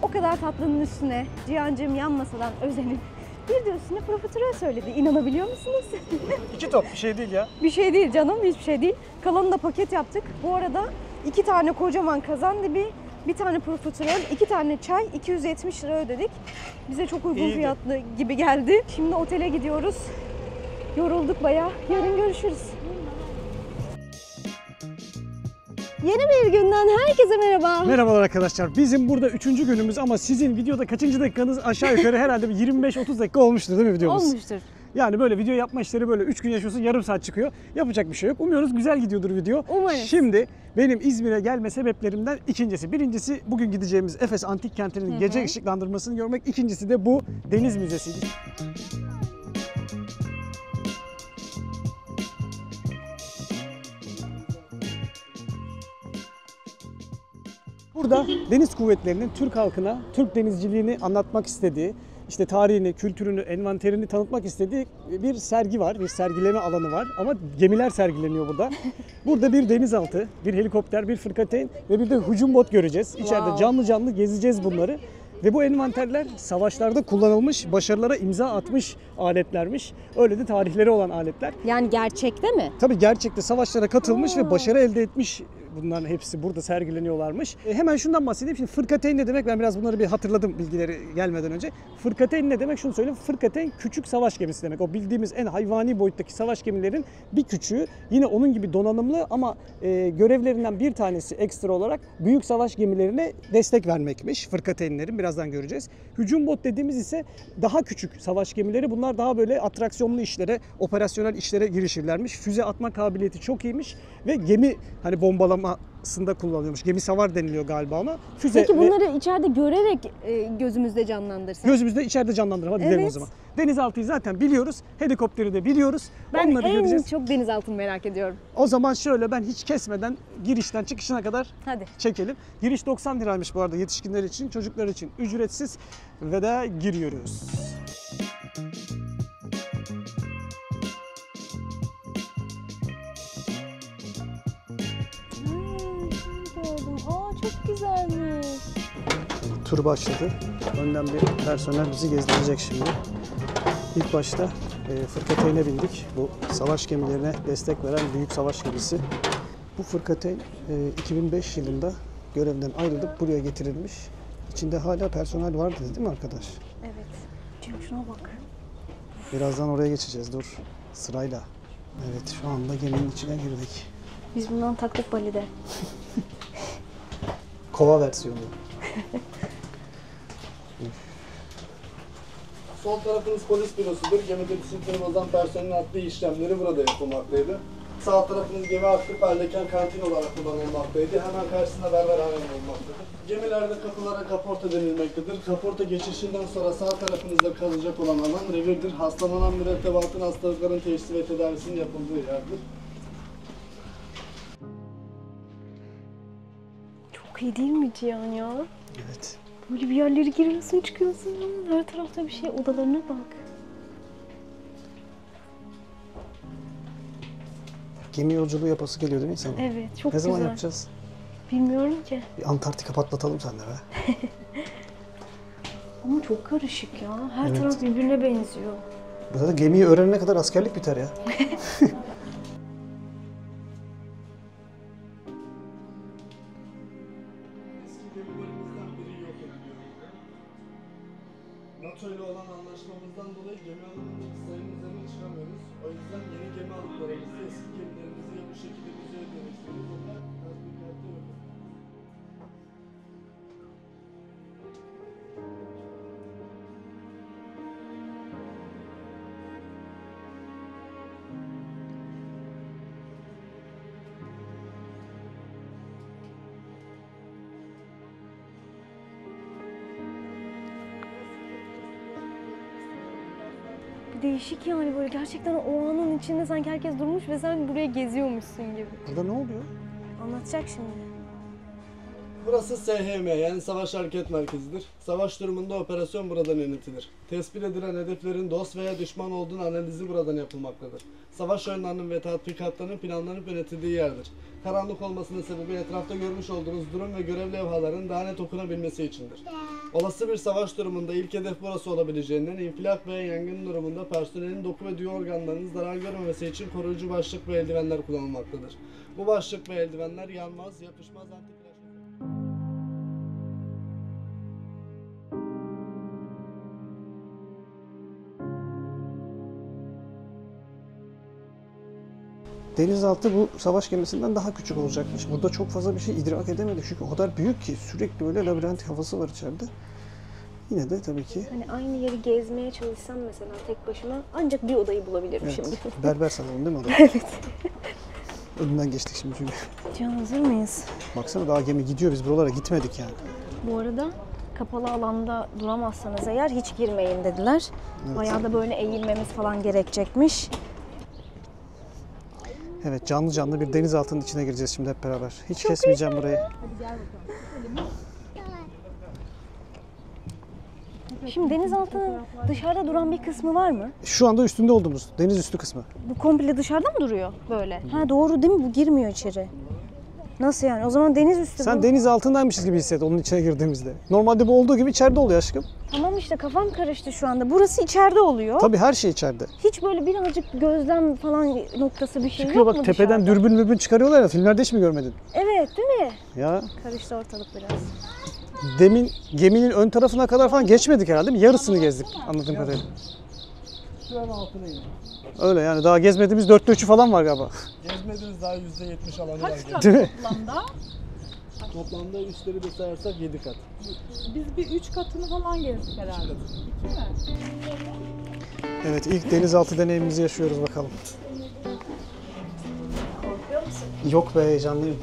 O kadar tatlının üstüne Cihan'cığım yan masadan özenip bir de üstüne profiterol söyledi. İnanabiliyor musunuz? 2 top bir şey değil ya. Bir şey değil canım, hiçbir şey değil. Kalanını da paket yaptık. Bu arada 2 tane kocaman kazandibi, bir tane profiterol, 2 tane çay, 270 lira ödedik. Bize çok uygun İyiydi. fiyatlı gibi geldi. Şimdi otele gidiyoruz. Yorulduk bayağı. Yarın görüşürüz. Yeni bir günden herkese merhaba. Merhabalar arkadaşlar. Bizim burada 3. günümüz ama sizin videoda kaçıncı dakikanız aşağı yukarı herhalde bir 25-30 dakika olmuştur değil mi videomuz? Olmuştur. Yani böyle video yapma işleri böyle 3 gün yaşıyorsun yarım saat çıkıyor. Yapacak bir şey yok. Umuyoruz güzel gidiyordur video. Umarız. Şimdi benim İzmir'e gelme sebeplerimden ikincisi. Birincisi bugün gideceğimiz Efes Antik Kenti'nin gece ışıklandırmasını görmek. İkincisi de bu Deniz Müzesi'ydi. Burada deniz kuvvetlerinin Türk halkına Türk denizciliğini anlatmak istediği, işte tarihini, kültürünü, envanterini tanıtmak istediği bir sergi var, bir sergileme alanı var ama gemiler sergileniyor burada. Burada bir denizaltı, bir helikopter, bir fırkateyn ve bir de hücum bot göreceğiz. İçeride Wow. canlı canlı gezeceğiz bunları. Ve bu envanterler savaşlarda kullanılmış, başarılara imza atmış aletlermiş. Öyle de tarihleri olan aletler. Yani gerçekte mi? Tabii gerçekte savaşlara katılmış ve başarı elde etmiş, bunların hepsi burada sergileniyorlarmış. Hemen şundan bahsedeyim. Şimdi fırkateyn ne demek? Ben biraz bunları bir hatırladım bilgileri gelmeden önce. Fırkateyn ne demek? Şunu söyleyeyim. Fırkateyn küçük savaş gemisi demek. O bildiğimiz en hayvani boyuttaki savaş gemilerin bir küçüğü. Yine onun gibi donanımlı ama görevlerinden bir tanesi ekstra olarak büyük savaş gemilerine destek vermekmiş. Fırkateynlerin birazdan göreceğiz. Hücum bot dediğimiz ise daha küçük savaş gemileri. Bunlar daha böyle atraksiyonlu işlere, operasyonel işlere girişirlermiş. Füze atma kabiliyeti çok iyiymiş ve gemi hani bombalamasında kullanılıyormuş. Gemi savar deniliyor galiba ona. Füze Peki ve bunları içeride görerek gözümüzde canlandırsak. gözümüzde içeride canlandıralım. Hadi gidelim o Evet. zaman. Denizaltıyı zaten biliyoruz. Helikopteri de biliyoruz. Ben Onları en göreceğiz. çok denizaltını merak ediyorum. O zaman şöyle ben hiç kesmeden girişten çıkışına kadar Hadi. çekelim. Giriş 90 liraymış bu arada yetişkinler için, çocuklar için ücretsiz ve de giriyoruz. Gördüm. Aa çok güzelmiş. Tur başladı. Önden bir personel bizi gezdirecek şimdi. İlk başta fırkateyn'e bindik. Bu savaş gemilerine destek veren büyük savaş gemisi. Bu fırkateyn 2005 yılında görevden ayrılıp buraya getirilmiş. İçinde hala personel var dedi değil mi arkadaş? Evet. Cem şuna bak. Birazdan oraya geçeceğiz, dur. Sırayla. Evet, şu anda geminin içine girdik. Biz bundan taktık Bali'de. Kova versiyonu. Sol tarafınız polis bürosudur. Gemide disiplinleri bozan personelin adli işlemleri burada yapılmaktaydı. Sağ tarafınız gemi aktif haldeyken kantin olarak kullanılmaktaydı. Hemen karşısında berberhane bulunmaktadır. Gemilerde kapılara kaporta denilmektedir. Kaporta geçişinden sonra sağ tarafınızda kalacak olan alan revirdir. Hastalanan mürettebatın hastalıkların teşhisi ve tedavisinin yapıldığı yerdir. Çok iyi değil mi Cihan ya? Evet. Böyle bir yerlere giriyorsun çıkıyorsun. Her tarafta bir şey. Odalarına bak. Gemi yolculuğu yapası geliyor değil mi insanın? Evet çok Ne güzel. zaman yapacağız? Bilmiyorum ki. Bir Antarktika patlatalım seninle be. Ama çok karışık ya. Her Evet. taraf birbirine benziyor. Bu da gemiyi öğrenene kadar askerlik biter ya. Eski gemilerimizden biri yok ediliyor. NATO ile olan anlaşmamızdan dolayı gemi alımındaki sayının üzerine çıkamıyoruz. O yüzden yeni gemi alıklarımızı eski gemilerimizi ya bu şekilde müzeye dönüştürüyoruz ya da tatbikatta yok. Değişik yani böyle gerçekten o anın içinde sanki herkes durmuş ve sen buraya geziyormuşsun gibi. Burada ne oluyor? Anlatacak şimdi. Burası SHM yani Savaş Hareket Merkezi'dir. Savaş durumunda operasyon buradan yönetilir. Tespit edilen hedeflerin dost veya düşman olduğunu analizi buradan yapılmaktadır. Savaş oyunlarının ve tatbikatlarının planlanıp yönetildiği yerdir. Karanlık olmasının sebebi etrafta görmüş olduğunuz durum ve görev levhalarının daha net okunabilmesi içindir. Olası bir savaş durumunda ilk hedef burası olabileceğinden infilak veya yangın durumunda personelin doku ve duyu organlarının zarar görmemesi için koruyucu başlık ve eldivenler kullanılmaktadır. Bu başlık ve eldivenler yanmaz, yapışmaz, antiflaş. Denizaltı bu savaş gemisinden daha küçük olacakmış. Burada çok fazla bir şey idrak edemedik çünkü o kadar büyük ki sürekli böyle labirent havası var içeride. Yine de tabii ki Hani aynı yeri gezmeye çalışsam mesela tek başıma ancak bir odayı bulabilirim evet, şimdi. berber salonu değil mi o da? Evet. Önünden geçtik şimdi çünkü. Can hazır mıyız? Baksana daha gemi gidiyor, biz buralara gitmedik yani. Bu arada kapalı alanda duramazsanız eğer hiç girmeyin dediler. Evet. Bayağı da böyle eğilmemiz falan gerekecekmiş. Evet, canlı canlı bir denizaltının içine gireceğiz şimdi hep beraber. Hiç kesmeyeceğim burayı. Şimdi denizaltının dışarıda duran bir kısmı var mı? Şu anda üstünde olduğumuz deniz üstü kısmı. Bu komple dışarıda mı duruyor böyle? Ha doğru değil mi? Bu girmiyor içeri. Nasıl yani? O zaman deniz üstü Sen bu. deniz altındaymışız gibi hisset onun içine girdiğimizde. Normalde bu olduğu gibi içeride oluyor aşkım. Tamam işte kafam karıştı şu anda. Burası içeride oluyor. Tabii her şey içeride. Hiç böyle birazcık gözlem falan noktası bir şey Çıkıyor yok bak mu tepeden dışarıda? dürbün çıkarıyorlar ya, filmlerde hiç mi görmedin? Evet değil mi? Ya Karıştı ortalık biraz. demin geminin ön tarafına kadar falan geçmedik herhalde değil mi? Yarısını gezdik anladığım kadarıyla. Şuranın altına inin. Öyle yani daha gezmediğimiz 4'te 3'ü falan var galiba. Gezmediğiniz daha %70 alanı var. Değil mi? Toplamda üstleri de sayarsak 7 kat. Biz bir 3 katını falan gezdik herhalde. 2 mi? Evet ilk denizaltı deneyimimizi yaşıyoruz bakalım. Korkuyor musun? Yok be, heyecanlıyım.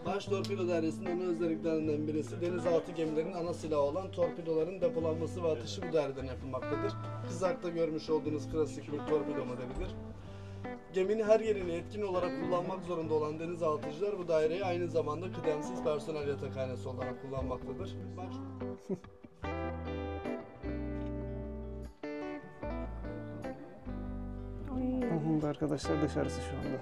Baş torpido dairesinin ana özelliklerinden birisi denizaltı gemilerinin ana silahı olan torpidoların depolanması ve atışı bu daireden yapılmaktadır. Kızakta görmüş olduğunuz klasik bir torpido modelidir. Geminin her yerini etkin olarak kullanmak zorunda olan denizaltıcılar bu daireyi aynı zamanda kıdemsiz personel yatakhanesi olarak kullanmaktadır. Arkadaşlar dışarısı şu anda.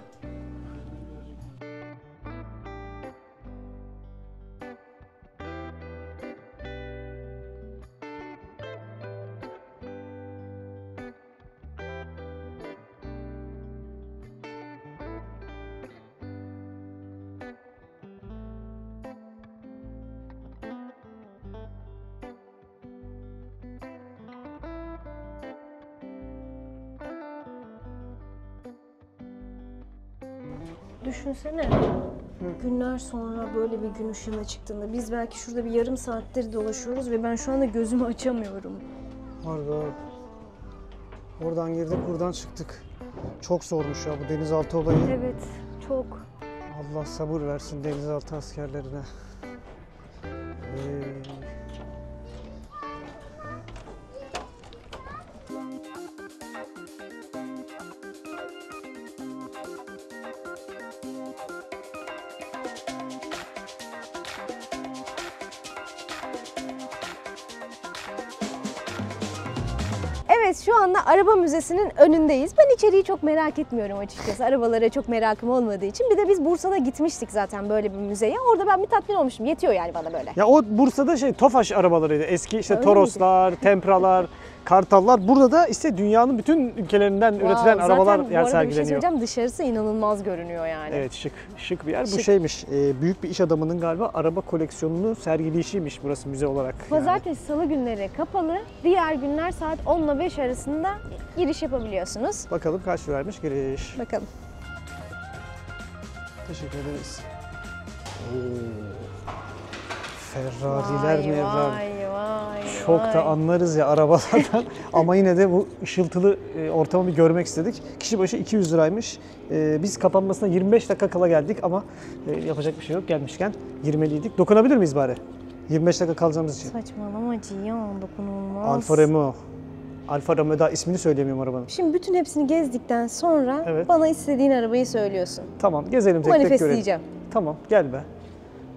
Düşünsene. Günler sonra böyle bir gün ışığına çıktığında biz belki şurada bir yarım saattir dolaşıyoruz ve ben şu anda gözümü açamıyorum. Harbi. Oradan girdik, buradan çıktık. Çok zormuş ya bu denizaltı olayı. Evet, çok. Allah sabır versin denizaltı askerlerine. Evet, şu anda araba müzesinin önündeyiz. Ben içeriği çok merak etmiyorum açıkçası. Arabalara çok merakım olmadığı için. Bir de biz Bursa'da gitmiştik zaten böyle bir müzeye. Orada ben bir tatmin olmuştum. Yetiyor yani bana böyle. Ya o Bursa'da Tofaş arabalarıydı. Eski işte Öyle Toroslar, Tempralar, Kartallar. Burada da işte dünyanın bütün ülkelerinden üretilen arabalar zaten bu yer arada bir şey sergileniyor. söyleyeceğim. Dışarısı inanılmaz görünüyor yani. Evet, şık bir yer. Bu Şık. şeymiş, büyük bir iş adamının galiba araba koleksiyonunu sergileyişiymiş burası müze olarak. Yani. Pazartesi, salı günleri kapalı. Diğer günler saat 10 ile 5 arasında giriş yapabiliyorsunuz. Bakalım kaç liraymış giriş. Bakalım. Teşekkür ederiz. Ferrari'ler Vay. Çok da anlarız ya arabalardan ama yine de bu ışıltılı ortamı bir görmek istedik. Kişi başı 200 liraymış. Biz kapanmasına 25 dakika kala geldik ama yapacak bir şey yok. Gelmişken girmeliydik. Dokunabilir miyiz bari? 25 dakika kalacağımız için. Saçmalama Cihan, dokunulmaz. Alfa Romeo. Alfa Romeo, daha ismini söyleyemiyorum arabanın. Şimdi bütün hepsini gezdikten sonra Evet. bana istediğin arabayı söylüyorsun. Tamam, gezelim tek tek görelim. Manifestleyeceğim. Tamam, gel be.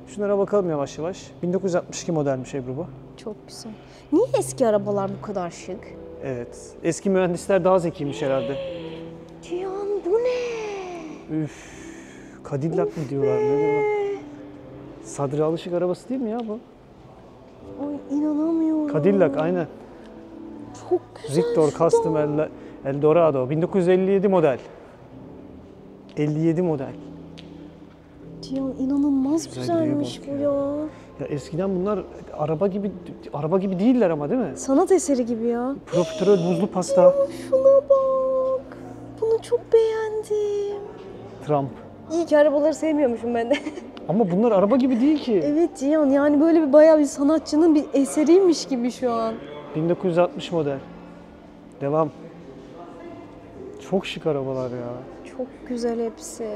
Şunlara bakalım yavaş yavaş. 1962 modelmiş Ebru bu. Çok güzel. Niye eski arabalar bu kadar şık? Evet. Eski mühendisler daha zekiymiş herhalde. Cihan bu ne? Üf. Cadillac mı diyorlar? Ne diyorlar? Sadri Alışık arabası değil mi ya bu? Ay inanamıyorum. Cadillac aynen. Çok güzel. Victor şu da. Custom Eldorado. 1957 model. 57 model. Cihan inanılmaz Güzelliğe güzelmiş bak bu ya. ya. Ya eskiden bunlar araba gibi değiller ama değil mi? Sanat eseri gibi ya. Profiterol buzlu pasta. Şuna bak. Bunu çok beğendim. Trump. İyi ki arabaları sevmiyormuşum ben de. Ama bunlar araba gibi değil ki. Evet Cihan, yani böyle bir bayağı bir sanatçının bir eseriymiş gibi şu an. 1960 model. Devam. Çok şık arabalar ya. Çok güzel hepsi.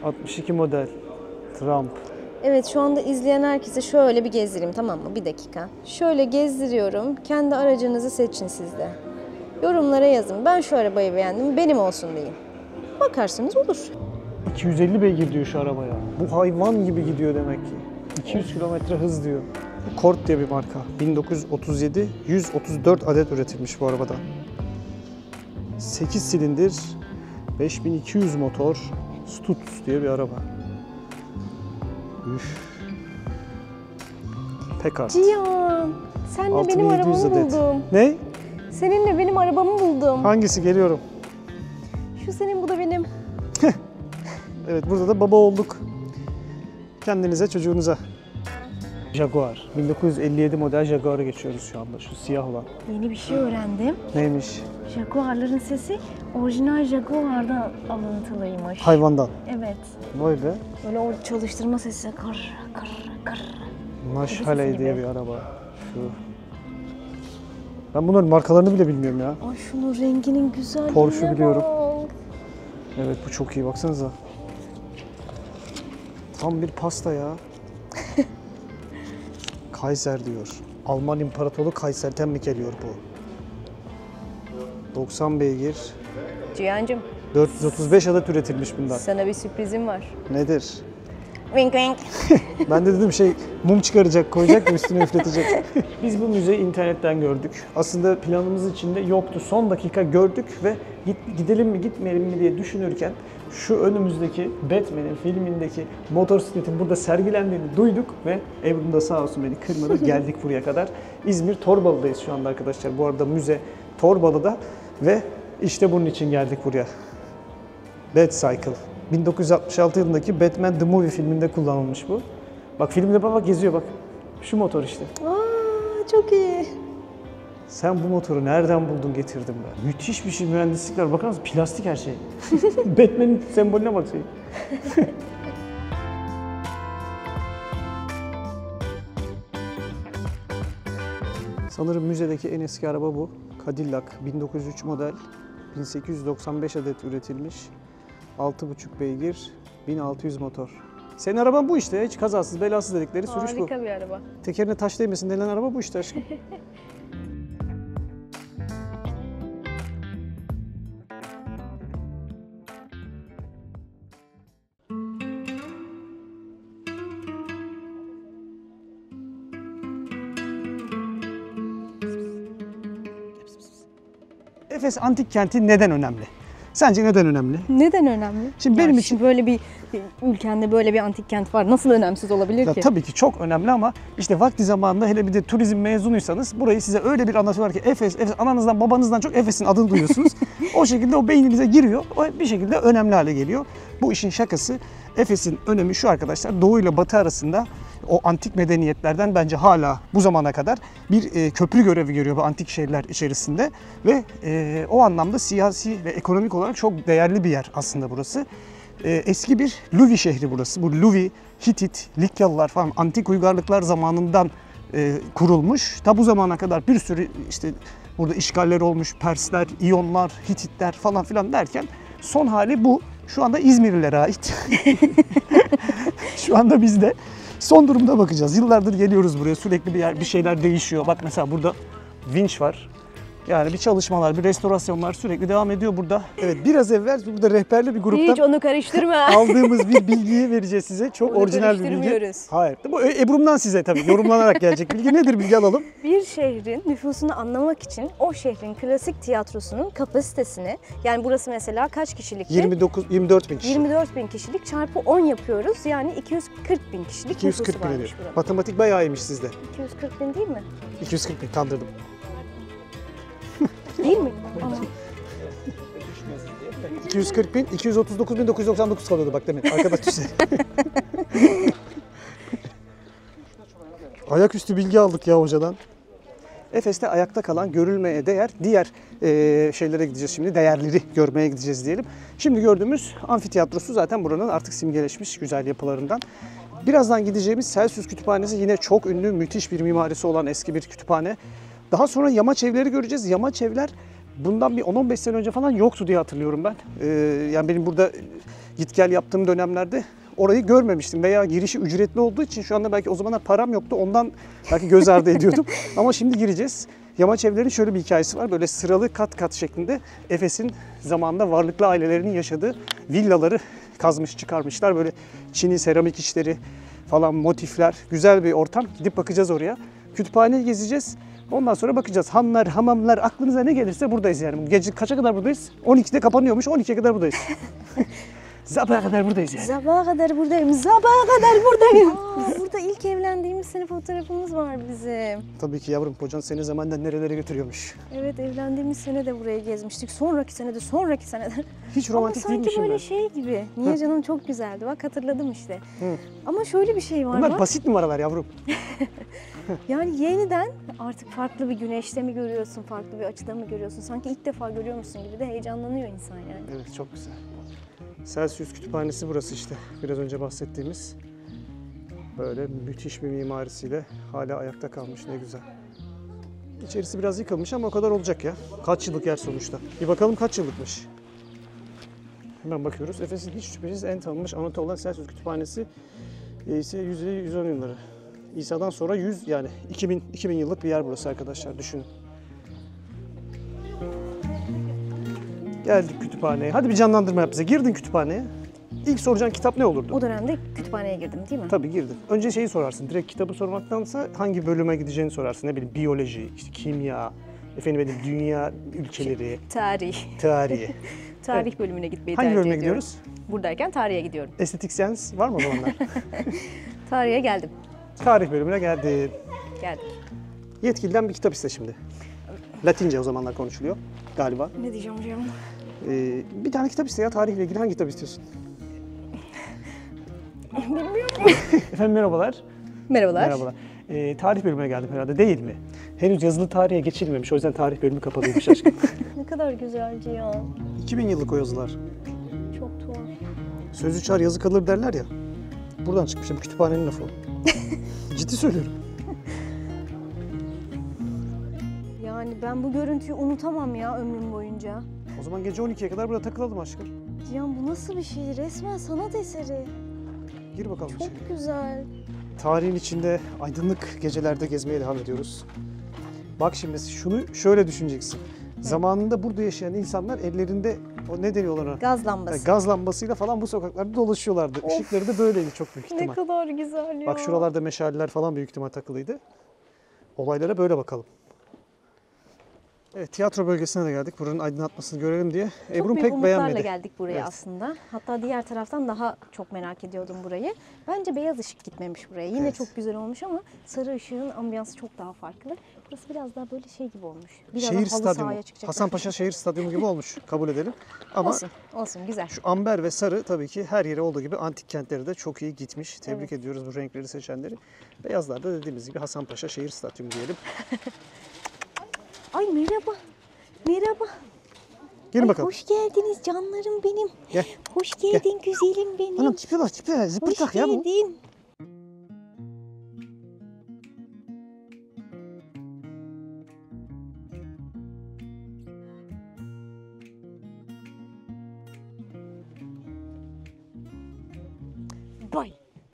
62 model. Trump. Evet, şu anda izleyen herkese şöyle bir gezdireyim, tamam mı? Bir dakika. Şöyle gezdiriyorum. Kendi aracınızı seçin siz de. Yorumlara yazın. Ben şu arabayı beğendim, benim olsun deyin. Bakarsınız olur. 250 beygir diyor şu arabaya. Bu hayvan gibi gidiyor demek ki. 200 kilometre hız diyor. Bu Kort diye bir marka. 1937, 134 adet üretilmiş bu arabada. 8 silindir, 5200 motor, Stutz diye bir araba. Üf. Packard. Cihan, senle benim 6700 arabamı adet. buldum. Ne? Seninle benim arabamı buldum. Hangisi? Geliyorum. Şu senin, bu da benim. Evet, burada da baba olduk. Kendinize, çocuğunuza. Jaguar. 1957 model Jaguar'ı geçiyoruz şu anda. Şu siyah olan. Yeni bir şey öğrendim. Neymiş? Jaguar'ların sesi orijinal Jaguar'dan alıntılıymış. Hayvandan. Evet. Vay be. Böyle o çalıştırma sesi kır kır kır. Naşhale sesi diye gibi. bir araba. Şu. Ben bunların markalarını bile bilmiyorum ya. Ay şunun renginin güzelliğine Porsche biliyorum. bak. Evet, bu çok iyi, baksanıza. Tam bir pasta ya. Kaiser diyor. Alman İmparatoru Kaiser'ten mi geliyor bu? 90 beygir. Cihan'cığım, 435 adet üretilmiş bundan. sana bir sürprizim var. Nedir? Wink wink. Ben de dedim mum çıkaracak, koyacak da üstüne üfletecek. Biz bu müzeyi internetten gördük. Aslında planımız içinde yoktu. Son dakika gördük ve gidelim mi gitmeyelim mi diye düşünürken şu önümüzdeki Batman'in filmindeki motosikletin burada sergilendiğini duyduk ve Ebru da sağ olsun beni kırmadı. Geldik buraya kadar. İzmir Torbalı'dayız şu anda arkadaşlar. Bu arada müze Torbalı'da ve işte bunun için geldik buraya. Batcycle. 1966 yılındaki Batman The Movie filminde kullanılmış bu. Bak filmde bak geziyor bak. Şu motor işte. Aa, çok iyi. Sen bu motoru nereden buldun getirdin be? Müthiş bir şey, mühendislikler. Bakar mısın? Plastik her şey. Batman'in sembolüne bak şey. Sanırım müzedeki en eski araba bu. Cadillac 1903 model. 1895 adet üretilmiş. 6,5 beygir, 1600 motor. Senin araban bu işte. Hiç kazasız belasız dedikleri sürüş bu. Harika bir araba. Tekerine taş değmesin denilen araba bu işte aşkım. Efes Antik Kenti neden önemli? Sence neden önemli? Neden önemli? Şimdi benim için böyle bir ülkende böyle bir antik kent var. Nasıl önemsiz olabilir ya ki? tabii ki çok önemli ama işte vakti zamanında hele bir de turizm mezunuysanız burayı size öyle bir anlatıyorlar ki Efes, ananızdan babanızdan çok Efes'in adını duyuyorsunuz. O şekilde o beyninize giriyor. O bir şekilde önemli hale geliyor. Bu işin şakası. Efes'in önemi şu arkadaşlar. Doğu ile Batı arasında o antik medeniyetlerden bence hala bu zamana kadar bir köprü görevi görüyor bu antik şehirler içerisinde. Ve o anlamda siyasi ve ekonomik olarak çok değerli bir yer aslında burası. Eski bir Luvi şehri burası. Bu Luvi, Hitit, Likyalılar falan antik uygarlıklar zamanından kurulmuş. Ta bu zamana kadar bir sürü işte burada işgaller olmuş. Persler, İyonlar, Hititler falan filan derken son hali bu. Şu anda İzmirlilere ait. Şu anda biz de son durumda bakacağız. Yıllardır geliyoruz buraya. Sürekli bir şeyler değişiyor. Bak mesela burada vinç var. Yani bir çalışmalar, bir restorasyonlar sürekli devam ediyor burada. Evet, biraz evvel burada rehberli bir gruptan Hiç onu karıştırma. aldığımız bir bilgiyi vereceğiz size. Çok Onu orijinal bir bilgi. karıştırmıyoruz. Hayır. Bu Ebrum'dan size tabii yorumlanarak gelecek bilgi. Nedir bilgi alalım? Bir şehrin nüfusunu anlamak için o şehrin klasik tiyatrosunun kapasitesini, yani burası mesela kaç kişilikti? 24 bin kişi. 24 bin kişilik çarpı 10 yapıyoruz. Yani 240 bin kişilik 240 nüfusu bin varmış ediyor. buranın. Matematik bayağı iyiymiş sizde. 240 bin değil mi? 240 bin kandırdım. Değil mi? Ama 240 bin, 239 bin 999 kalıyordu bak demin. Arkadaş düşse. Ayaküstü bilgi aldık ya hocadan. Efes'te ayakta kalan, görülmeye değer diğer şeylere gideceğiz şimdi. Değerleri görmeye gideceğiz diyelim. Şimdi gördüğümüz amfitiyatrosu zaten buranın artık simgeleşmiş güzel yapılarından. Birazdan gideceğimiz Celsius Kütüphanesi yine çok ünlü, müthiş bir mimarisi olan eski bir kütüphane. Daha sonra yamaç evleri göreceğiz. Yamaç evler bundan bir 10-15 sene önce falan yoktu diye hatırlıyorum ben. Yani benim burada git gel yaptığım dönemlerde orayı görmemiştim veya girişi ücretli olduğu için şu anda belki o zamanlar param yoktu. Ondan belki göz ardı ediyordum. Ama şimdi gireceğiz. Yamaç evlerin şöyle bir hikayesi var. Böyle sıralı kat kat şeklinde Efes'in zamanında varlıklı ailelerinin yaşadığı villaları kazmış çıkarmışlar. Böyle Çin'i, seramik işleri falan, motifler. Güzel bir ortam. Gidip bakacağız oraya. Kütüphaneyi gezeceğiz. Ondan sonra bakacağız. Hanlar, hamamlar, aklınıza ne gelirse buradayız yani. Gece kaça kadar buradayız? 12'de kapanıyormuş, 12'ye kadar buradayız. Sabaha kadar buradayız yani. sabaha kadar buradayım, sabaha kadar buradayım. Burada ilk evlendiğimiz sene fotoğrafımız var bizim. Tabii ki yavrum, kocan seni zamandan nerelere götürüyormuş. Evet, evlendiğimiz sene de buraya gezmiştik. Sonraki sene de. Hiç romantik Ama sanki değilmişim böyle ben. şey gibi. Niye canım, çok güzeldi. Bak hatırladım işte. Ama şöyle bir şey var. Bunlar bak. basit numaralar yavrum. Yani yeniden artık farklı bir güneşte mi görüyorsun, farklı bir açıda mı görüyorsun? Sanki ilk defa görüyormuşsun gibi de heyecanlanıyor insan yani. Evet, çok güzel. Celsius Kütüphanesi burası işte. Biraz önce bahsettiğimiz. Böyle müthiş bir mimarisiyle hala ayakta kalmış, ne güzel. İçerisi biraz yıkılmış ama o kadar olacak ya. Kaç yıllık yer sonuçta. Bir bakalım kaç yıllıkmış. Hemen bakıyoruz. Efes'in hiç şüphesiz en tanınmış anıtı olan Celsius Kütüphanesi ise 110 yılları. İsa'dan sonra 100 yani 2000 yıllık bir yer burası arkadaşlar, düşünün. Geldik kütüphaneye. Hadi bir canlandırma yap bize. Girdin kütüphaneye. İlk soracağın kitap ne olurdu? O dönemde kütüphaneye girdim değil mi? Tabii girdin. Önce şeyi sorarsın. Direkt kitabı sormaktansa hangi bölüme gideceğini sorarsın. Ne bileyim, biyoloji, işte kimya, dünya ülkeleri, Tarih. tarihi. Tarih bölümüne gitmeyi Hangi tercih bölüme ediyorum. gidiyoruz? Buradayken tarihe gidiyorum. Estetik sens var mı o zamanlar? Tarihe geldim. Tarih bölümüne geldin. Geldik. Yetkiliden bir kitap iste şimdi. Latince o zamanlar konuşuluyor galiba. Ne diyeceğim hocam? Bir tane kitap iste ya, tarihle ilgili hangi kitap istiyorsun? Bilmiyorum. Efendim merhabalar. Merhabalar. Merhabalar. Tarih bölümüne geldim herhalde, değil mi? Henüz yazılı tarihe geçilmemiş. O yüzden tarih bölümü kapalıymış aşkım. Ne kadar güzel Cihan. 2000 yıllık o yazılar. Çok tuhaf. Sözü çağır yazı kalır derler ya. Buradan çıkmış. Bu kütüphanenin lafı o. Ciddi söylüyorum. Yani ben bu görüntüyü unutamam ya ömrüm boyunca. O zaman gece 12'ye kadar burada takılalım aşkım. Cihan bu nasıl bir şey? Resmen sanat eseri. Gir bakalım içeri. Çok güzel. Tarihin içinde aydınlık gecelerde gezmeye devam ediyoruz. Bak şimdi şunu şöyle düşüneceksin. Zamanında burada yaşayan insanlar ellerinde o ne deniyorlar ona? Gaz lambası. Gaz lambasıyla falan bu sokaklarda dolaşıyorlardı. Işıkları da böyleydi çok büyük ihtimal. Ne kadar güzel ya. Bak şuralarda meşaleler falan büyük ihtimal takılıydı. Olaylara böyle bakalım. Evet, tiyatro bölgesine de geldik. Buranın aydınlatmasını görelim diye. Çok Ebru'm büyük pek umutlarla beğenmedi. geldik buraya Evet. aslında. Hatta diğer taraftan daha çok merak ediyordum burayı. Bence beyaz ışık gitmemiş buraya. Yine Evet. çok güzel olmuş ama sarı ışığın ambiyansı çok daha farklı. Burası biraz daha böyle şey gibi olmuş. Biraz Şehir halı stadyumu. sahaya çıkacak. Hasanpaşa Şehir Stadyumu gibi olmuş. Kabul edelim. Ama Olsun güzel. şu amber ve sarı tabii ki her yere olduğu gibi antik kentleri de çok iyi gitmiş. Tebrik Evet. ediyoruz bu renkleri seçenleri. Beyazlar da dediğimiz gibi Hasanpaşa Şehir Stadyumu diyelim. Ay merhaba. Merhaba. Gelin Ay, bakalım. hoş geldiniz canlarım benim. Gel. Hoş geldin güzelim benim. Anam tipe bak tipe. Hoş Zıpırtak ya bu. geldin. Bay.